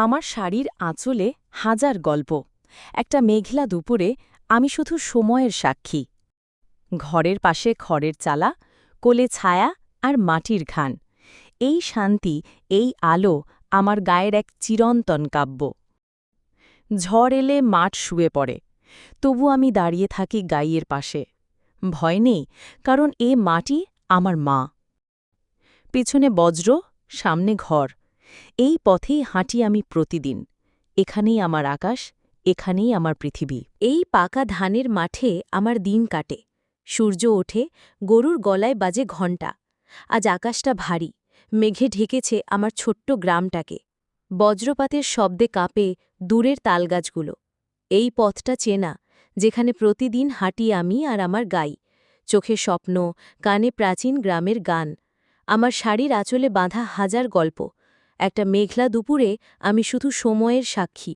আমার শাড়ির আঁচলে হাজার গল্প। একটা মেঘলা দুপুরে আমি শুধু সময়ের সাক্ষী। ঘরের পাশে খড়ের চালা, কোলে ছায়া আর মাটির ঘান। এই শান্তি, এই আলো আমার গায়ের এক চিরন্তন কাব্য। ঝড় এলে মাঠ শুয়ে পড়ে, তবু আমি দাঁড়িয়ে থাকি গাইয়ের পাশে। ভয় নেই, কারণ এ মাটি আমার মা। পেছনে বজ্র, সামনে ঘর। এই পথেই হাঁটি আমি প্রতিদিন। এখানেই আমার আকাশ, এখানেই আমার পৃথিবী। এই পাকা ধানের মাঠে আমার দিন কাটে। সূর্য ওঠে, গরুর গলায় বাজে ঘণ্টা। আজ আকাশটা ভারী, মেঘে ঢেকেছে আমার ছোট্ট গ্রামটাকে। বজ্রপাতের শব্দে কাঁপে দূরের তালগাছগুলো। এই পথটা চেনা, যেখানে প্রতিদিন হাঁটি আমি আর আমার গাই। চোখে স্বপ্ন, কানে প্রাচীন গ্রামের গান। আমার শাড়ির আঁচলে বাঁধা হাজার গল্প। একটা মেঘলা দুপুরে আমি শুধু সময়ের সাক্ষী।